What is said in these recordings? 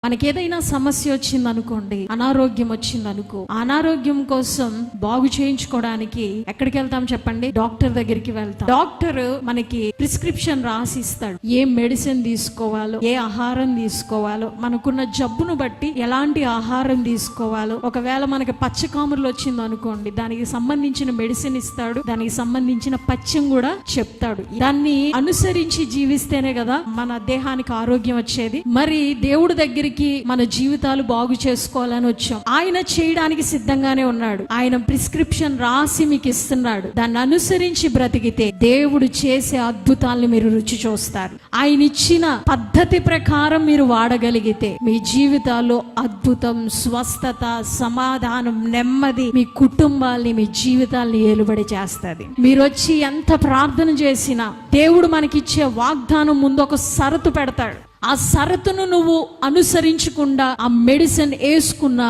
మనకేదైనా సమస్య వచ్చింది అనుకోండి, అనారోగ్యం వచ్చింది అనుకో, అనారోగ్యం కోసం బాగు చేయించుకోవడానికి ఎక్కడికి వెళ్తాం చెప్పండి? డాక్టర్ దగ్గరికి వెళ్తాం. డాక్టర్ మనకి ప్రిస్క్రిప్షన్ రాసిస్తాడు, ఏ మెడిసిన్ తీసుకోవాలో, ఏ ఆహారం తీసుకోవాలో, మనకున్న జబ్బును బట్టి ఎలాంటి ఆహారం తీసుకోవాలో. ఒకవేళ మనకి పచ్చకాములు వచ్చింది అనుకోండి, దానికి సంబంధించిన మెడిసిన్ ఇస్తాడు, దానికి సంబంధించిన పథ్యం కూడా చెప్తాడు. దాన్ని అనుసరించి జీవిస్తేనే కదా మన దేహానికి ఆరోగ్యం వచ్చేది. మరి దేవుడి దగ్గరికి మన జీవితాలు బాగు చేసుకోవాలని వచ్చాం. ఆయన చేయడానికి సిద్ధంగానే ఉన్నాడు. ఆయన ప్రిస్క్రిప్షన్ రాసి మీకు ఇస్తున్నాడు. దాన్ని అనుసరించి బ్రతికితే దేవుడు చేసే అద్భుతాలను మీరు రుచి చూస్తారు. ఆయన ఇచ్చిన పద్ధతి ప్రకారం మీరు వాడగలిగితే మీ జీవితాల్లో అద్భుతం, స్వస్థత, సమాధానం, నెమ్మది మీ కుటుంబాల్ని, మీ జీవితాల్ని ఏలుబడి చేస్తుంది. మీరు వచ్చి ఎంత ప్రార్థన చేసినా దేవుడు మనకిచ్చే వాగ్దానం ముందు ఒక షరతు పెడతాడు. ఆ షరతును నువ్వు అనుసరించకుండా ఆ మెడిసిన్ వేసుకున్నా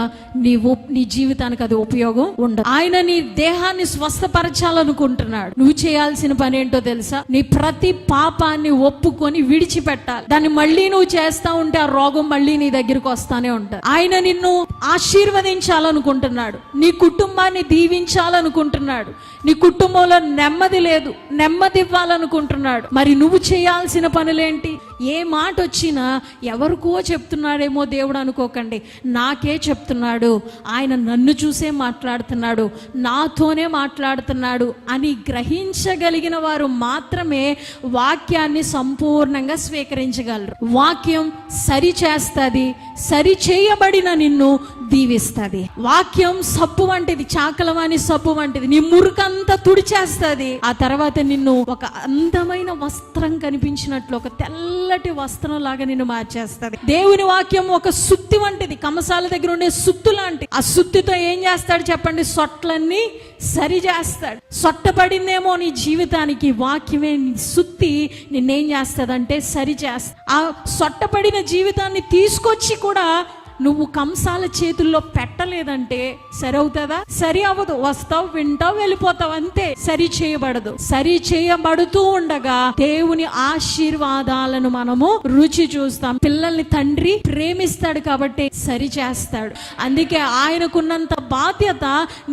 నీ జీవితానికి అది ఉపయోగం ఉండదు. ఆయన నీ దేహాన్ని స్వస్థపరచాలనుకుంటున్నాడు. నువ్వు చేయాల్సిన పని ఏంటో తెలుసా? నీ ప్రతి పాపాన్ని ఒప్పుకొని విడిచిపెట్టాలి. దాన్ని మళ్ళీ నువ్వు చేస్తా ఉంటే ఆ రోగం మళ్ళీ నీ దగ్గరికి వస్తానే ఉంటాడు. ఆయన నిన్ను ఆశీర్వదించాలనుకుంటున్నాడు. నీ కుటుంబాన్ని దీవించాలనుకుంటున్నాడు. నీ కుటుంబంలో నెమ్మది లేదు, నెమ్మది ఇవ్వాలనుకుంటున్నాడు. మరి నువ్వు చేయాల్సిన పనులేంటి? ఏ మాట వచ్చినా ఎవరికో చెప్తున్నాడేమో దేవుడు అనుకోకండి, నాకే చెప్తున్నాడు. ఆయన నన్ను చూసే మాట్లాడుతున్నాడు, నాతోనే మాట్లాడుతున్నాడు అని గ్రహించగలిగిన వారు మాత్రమే వాక్యాన్ని సంపూర్ణంగా స్వీకరించగలరు. వాక్యం సరి చేస్తుంది, సరి చేయబడిన నిన్ను దీవిస్తుంది. వాక్యం సబ్బు వంటిది, చాకలవాని సబ్బు వంటిది. నీ మురుకంతా తుడిచేస్తుంది. ఆ తర్వాత నిన్ను ఒక అందమైన వస్త్రం కనిపించినట్లు, ఒక తెల్లటి వస్త్రం లాగా నిన్ను మార్చేస్తుంది. దేవుని వాక్యం ఒక సుత్తి వంటిది, కమసాల దగ్గర ఉండే సుత్తు లాంటి. ఆ సుత్తితో ఏం చేస్తాడు చెప్పండి? సొట్లన్నీ సరి చేస్తాడు. సొట్టపడిందేమో నీ జీవితానికి, వాక్యమే నీ సుత్తి నిన్నేం చేస్తుందంటే సరి చేస్తా. ఆ సొట్టపడిన జీవితాన్ని తీసుకొచ్చి కూడా నువ్వు కంసాల చేతుల్లో పెట్టలేదంటే సరి అవుతుందా? సరి అవ్వదు. వస్తావు, వింటావు, వెళ్ళిపోతావు, అంతే. సరి చేయబడదు. సరి చేయబడుతూ ఉండగా దేవుని ఆశీర్వాదాలను మనము రుచి చూస్తాం. పిల్లల్ని తండ్రి ప్రేమిస్తాడు కాబట్టి సరి చేస్తాడు. అందుకే ఆయనకున్నంత బాధ్యత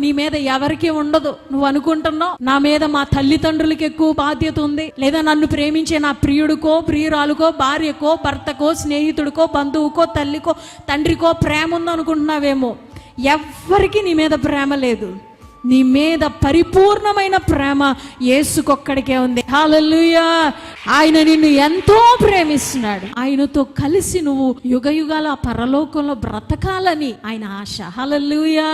నీ మీద ఎవరికి ఉండదు. నువ్వు అనుకుంటున్నావు నా మీద మా తల్లిదండ్రులకి ఎక్కువ బాధ్యత ఉంది, లేదా నన్ను ప్రేమించే నా ప్రియుడికో, ప్రియురాలుకో, భార్యకో, భర్తకో, స్నేహితుడికో, బంధువుకో, తల్లికో, తండ్రి ప్రేమ ఉందనుకుంటున్నావేమో. ఎవ్వరికి నీ మీద ప్రేమ లేదు. నీ మీద పరిపూర్ణమైన ప్రేమ యేసుకొక్కడికే ఉంది. హల్లెలూయా. ఆయన నిన్ను ఎంతో ప్రేమిస్తున్నాడు. ఆయనతో కలిసి నువ్వు యుగయుగాల పరలోకంలో బ్రతకాలని ఆయన ఆశ. హల్లెలూయా.